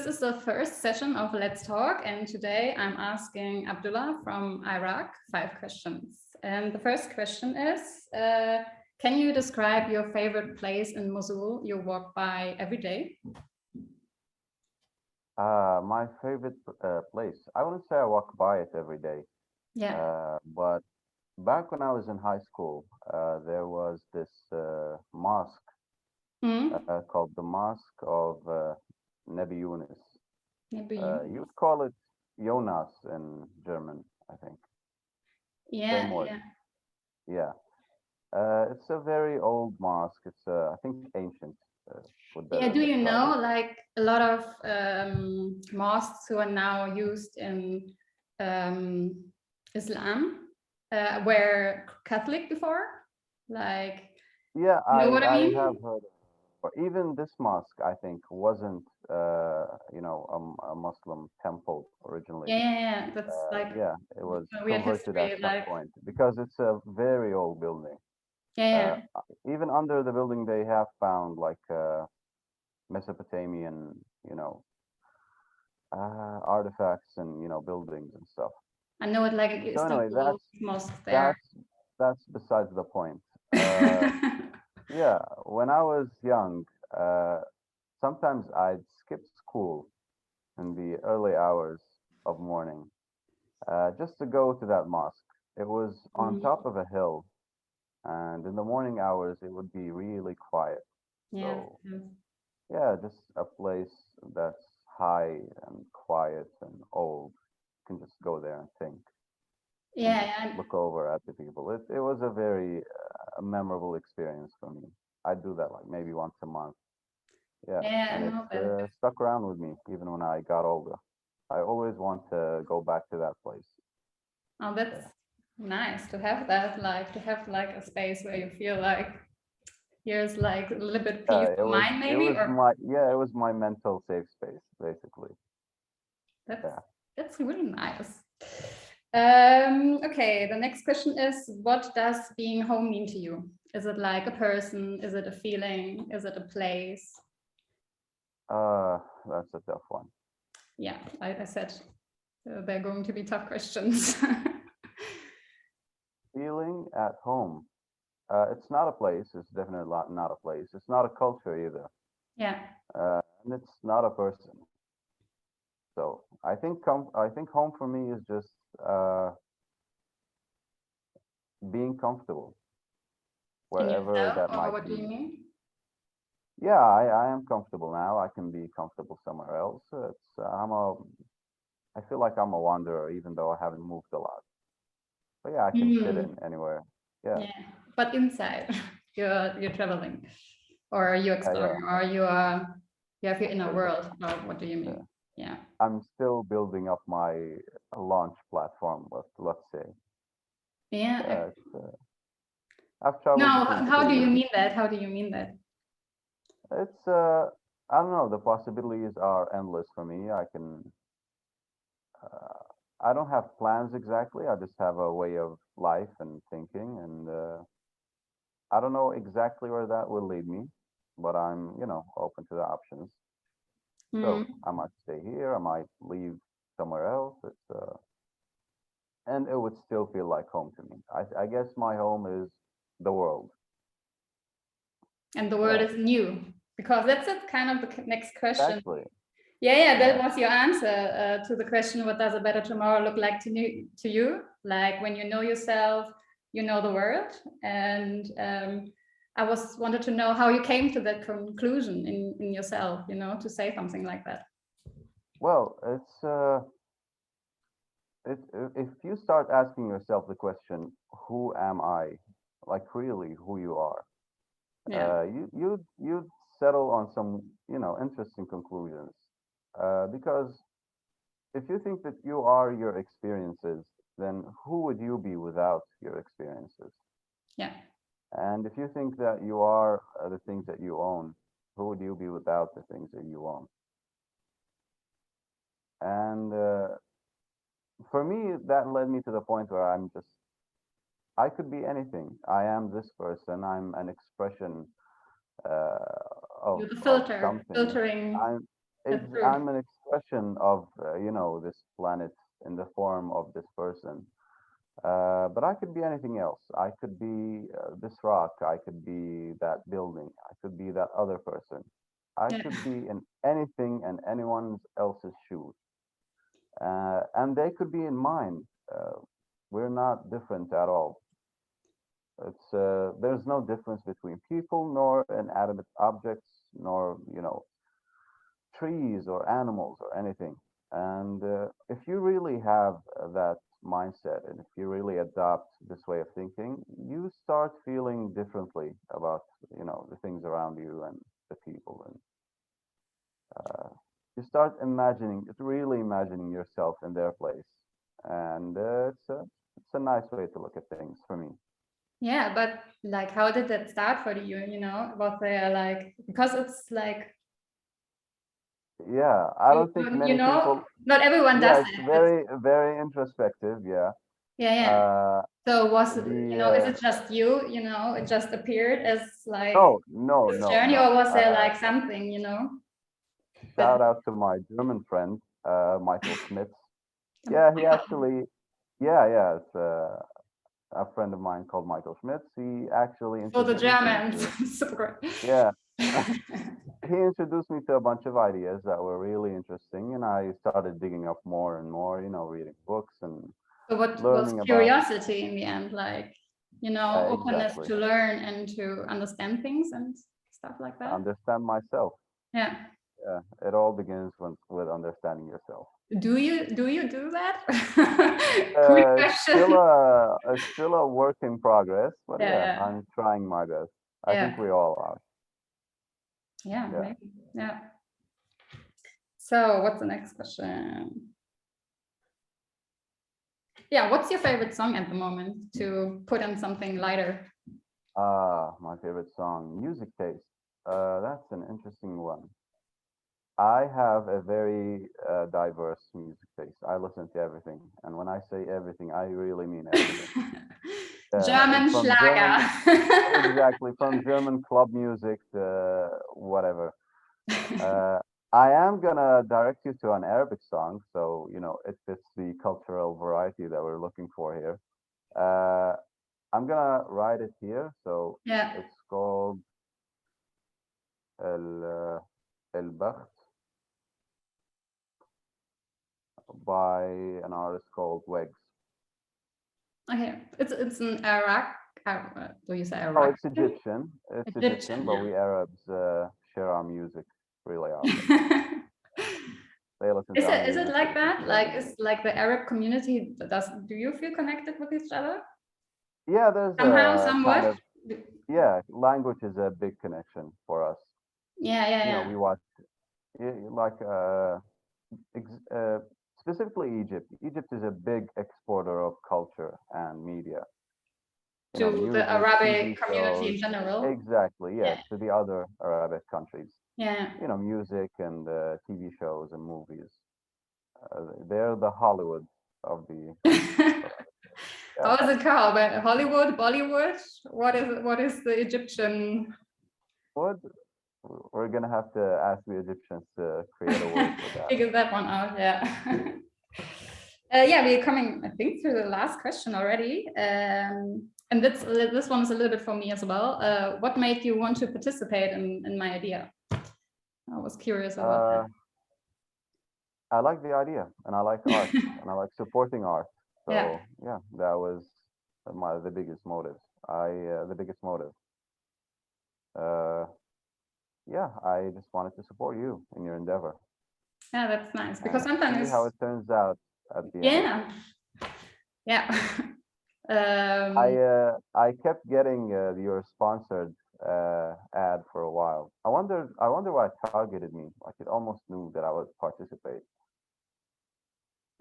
this is the first session of Let's Talk, and today I'm asking Abdullah from Iraq 5 questions. And the first question is, can you describe your favorite place in Mosul you walk by every day? My favorite place, I wouldn't say I walk by it every day. Yeah. But back when I was in high school, there was this mosque called the Mosque of Nebi Yunus. Maybe You would call it Jonas in German, I think. yeah, Same word. yeah. Yeah. It's a very old mosque. It's, I think, ancient. Would Yeah, better do you describe know, it. like a lot of mosques who are now used in Islam were Catholic before? Like, Yeah, you know what I I mean? have heard. But even this mosque, I think, wasn't, a Muslim temple originally. Yeah. That's like Yeah, it was a weird converted at history. some Like, point because it's a very old building. yeah. Even under the building, they have found like Mesopotamian, artifacts and buildings and stuff. I know it like So anyway, Istanbul mosque there. that's besides the point. Yeah, when I was young, sometimes I'd skip school in the early hours of morning, just to go to that mosque. It was on top of a hill, and in the morning hours, it would be really quiet. Yeah. So, yeah, just a place that's high and quiet and old. You can just go there and think and just Yeah. look over at the people. It was a very memorable experience for me. I do that like maybe once a month. Yeah, Yeah, I and know it's that. stuck around with me even when I got older. I always want to go back to that place. Oh, that's nice to have that, like to have like a space where you feel like here's like a little bit peace Yeah, of mind it maybe, was or it was my mental safe space basically. that's Yeah. that's really nice. Okay, the next question is, what does being home mean to you? Is it like a person? Is it a feeling? Is it a place? That's a tough one. Yeah, I said they're going to be tough questions. Feeling at home. It's not a place. It's definitely not a place. It's not a culture either. Yeah. And it's not a person. So I think home for me is just being comfortable In wherever yourself, that or might what do you be. mean? Yeah, I am comfortable now. I can be comfortable somewhere else. I feel like I'm a wanderer, even though I haven't moved a lot. But yeah, I can fit in anywhere. Yeah, Yeah, but inside you're traveling, or you're yeah. exploring, or you have your inner world. Or what do you Yeah. mean? Yeah. I'm still building up my launch platform. Let's say. Yeah. Yeah, I've traveled No, between how do you cities. mean that? How do you mean that? It's I don't know. The possibilities are endless for me. Uh, I don't have plans exactly. I just have a way of life and thinking, and I don't know exactly where that will lead me, but I'm, open to the options. So Mm. I might stay here. I might leave somewhere else. And it would still feel like home to me. I guess my home is the world. And the word Yeah, is new, because that's it, kind of the next question. exactly. Yeah, that Yeah. was your answer to the question, what does a better tomorrow look like to you? Like when you know yourself, you know the world. And I wanted to know how you came to that conclusion in yourself, to say something like that. Well, if you start asking yourself the question, who am I? Like really who you are, Yeah. you'd settle on some, interesting conclusions. Because if you think that you are your experiences, then who would you be without your experiences? Yeah. And if you think that you are the things that you own, who would you be without the things that you own? And for me, that led me to the point where I could be anything. I am this person. I'm an expression uh, You're the of filter, something. filtering. I'm That's true. I'm an expression of, this planet in the form of this person. But I could be anything else. I could be this rock. I could be that building. I could be that other person. I Yeah. could be in anything and anyone else's shoes. And they could be in mine. We're not different at all. There's no difference between people nor inanimate objects nor trees or animals or anything. And if you really have that mindset and if you really adopt this way of thinking, you start feeling differently about the things around you and the people, and you start really imagining yourself in their place, and it's a nice way to look at things for me. Yeah, but like, how did that start for you? Was there like, because it's like, Yeah, I don't think many people. not everyone does Yeah, it's that. very very introspective. Yeah. Yeah, yeah. Uh, So was it, is the it just you, it just appeared as like No, no, this no, journey, no. or was there like something, that, Shout out to my German friend, Michael Schmitz. Yeah, he actually, yeah, yeah, it's a friend of mine called Michael Schmitz. He actually for the introduced me Germans? to, Super. yeah, he introduced me to a bunch of ideas that were really interesting, and I started digging up more and more, reading books and So what was learning about, curiosity in the end, like, openness exactly, to learn and to understand things and stuff like that? understand myself. Yeah. Yeah, it all begins with understanding yourself. Do you do that? Quick question. It's still a work in progress, but Yeah, yeah, yeah, I'm trying my best. I think yeah, we all are. yeah, Yeah. maybe. Yeah. So what's the next question? Yeah, what's your favorite song at the moment, to put in something lighter? My favorite song, music taste. That's an interesting one. I have a very diverse music taste. I listen to everything, and when I say everything, I really mean everything. German From Schlager. German, exactly, from German club music to whatever. Uh, I am gonna direct you to an Arabic song, so it fits the cultural variety that we're looking for here. Uh, I'm gonna write it here. So Yeah. it's called ElBakht by an artist called Wegz. Okay. It's an Iraq. Do you say Oh, Iraq? it's Egyptian. It's Egyptian, Egyptian. but Yeah. we Arabs share our music really often. They listen to our Is music. it like that? Like, is like the Arab community, do you feel connected with each other? Yeah, there's Somehow, a kind somewhat? of, yeah, language is a big connection for us. Yeah, yeah, yeah. We watch like ex- uh, specifically Egypt. Egypt is a big exporter of culture and media. To the Music, TV Arabic community shows. in general. Exactly, yeah, Yeah, to the other Arabic countries. yeah. Music and TV shows and movies. They're the Hollywood of the. How Yeah. is it called? Hollywood, Bollywood? What is it? What is the Egyptian? What? We're gonna have to ask the Egyptians to create a word for that. Figure that one out. Yeah. Yeah, we're coming, I think, through the last question already. And this one is a little bit for me as well. What made you want to participate in my idea? I was curious about that. I like the idea, and I like art, and I like supporting art. Yeah. So yeah, that was the biggest motive. The biggest motive. Uh, yeah, I just wanted to support you in your endeavor Yeah, that's nice, because and see sometimes, how it turns out at the end. yeah, yeah. I kept getting your sponsored ad for a while. I wonder why it targeted me. Like it almost knew that I would participate.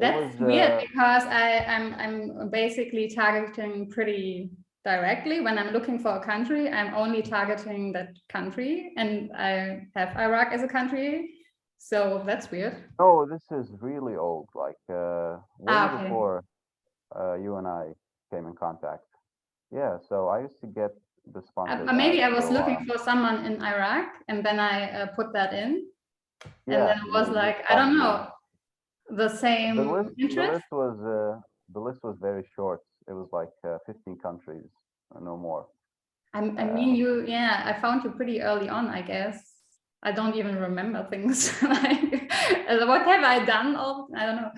It was That's weird, because I'm basically targeting pretty directly. When I'm looking for a country, I'm only targeting that country, and I have Iraq as a country, so that's weird. no, this is really old. Like way Okay. before you and I came in contact. Yeah, so I used to get the sponsored Maybe ads I for was a looking while. for someone in Iraq, and then I put that in. And then it was like, I don't know, the same interest. The list was very short. It was like 15 countries, no more. I mean, I found you pretty early on, I guess. I don't even remember things like what have I done? I don't know.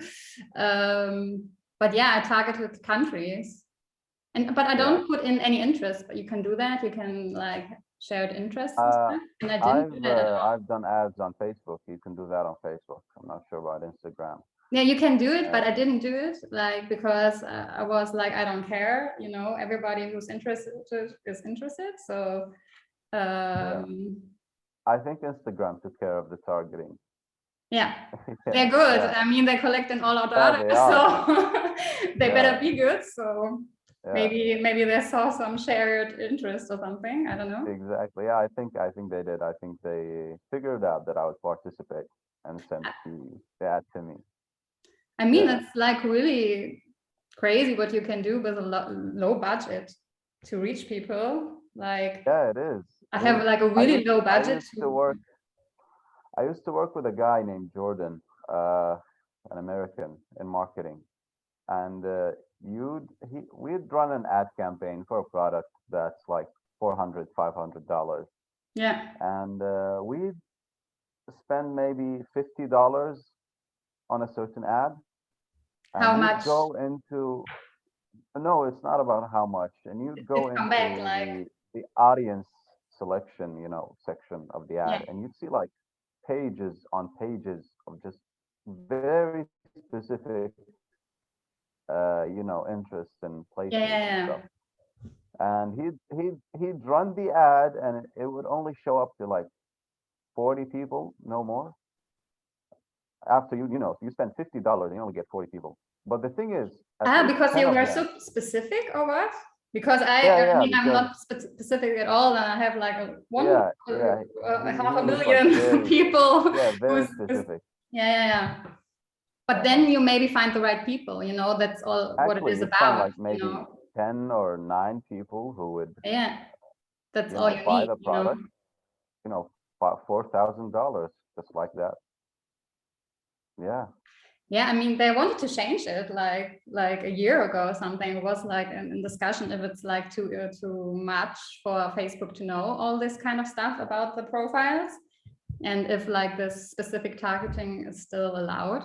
But yeah, I targeted countries, but I don't put in any interest. But you can do that. You can like shared interests and stuff. And I didn't do that at all. I've done ads on Facebook. You can do that on Facebook. I'm not sure about Instagram. Yeah, you can do it, but I didn't do it, like, because I was like, I don't care, you know, everybody who's interested is interested. So I think Instagram took care of the targeting. Yeah, they're good. I mean, they're collecting all our data, so they better be good. So maybe they saw some shared interest or something. I don't know. Exactly. Yeah, I think they did. I think they figured out that I would participate and sent the ad to me. I mean, it's like really crazy what you can do with a low budget to reach people. Like, it is. I have like a really low budget. I used to work with a guy named Jordan, an American in marketing, and we'd run an ad campaign for a product that's like $400, $500. Yeah. And we'd spend maybe $50 on a certain ad. And how much? Go into no, it's not about how much. And you'd go into the audience selection, you know, section of the ad, and you'd see like pages on pages of just very specific, you know, interests and places and stuff. And he'd run the ad, and it would only show up to like 40 people, no more. After you know, if you spend $50, you only get 40 people. But the thing is, because you were so specific, or what? Because I mean, I'm not specific at all, and I have like half a million people. Yeah, very specific. But then you maybe find the right people. You know, that's all what it is about. Like maybe 10 or 9 people who would. Yeah, that's all you buy need. The product. You know, $4,000, just like that. Yeah. Yeah, I mean, they wanted to change it like a year ago or something. It was like in discussion if it's like too much for Facebook to know all this kind of stuff about the profiles, and if like this specific targeting is still allowed.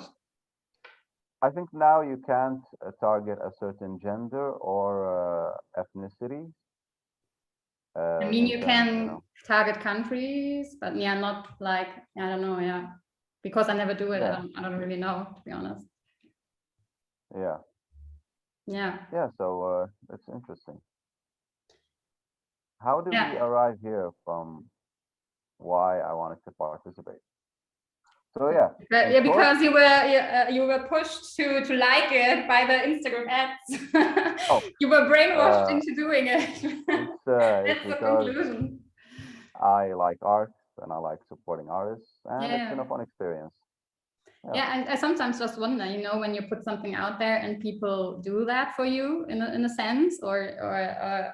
I think now you can't target a certain gender or ethnicity. I mean, you can target countries, but not like, I don't know, because I never do it. I don't really know, to be honest. Yeah, so it's interesting. How did we arrive here from why I wanted to participate? So because you were pushed to like it by the Instagram ads. You were brainwashed into doing it. That's the conclusion. I like art, and I like supporting artists, and it's been a fun experience. I sometimes just wonder, you know, when you put something out there and people do that for you in a sense, or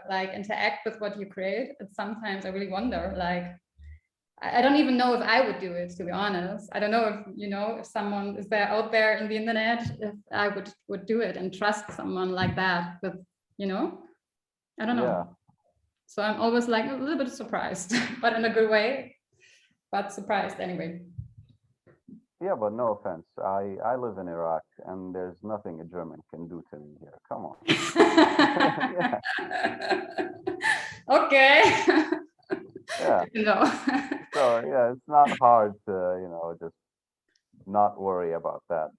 like interact with what you create. It's sometimes I really wonder, like, I don't even know if I would do it, to be honest. I don't know if, you know, if someone is there out there in the internet, if I would do it and trust someone like that with, you know, I don't know. So I'm always like a little bit surprised, but in a good way, but surprised anyway. Yeah, but no offense. I live in Iraq, and there's nothing a German can do to me here. Come on. Okay. No. So it's not hard to, you know, just not worry about that.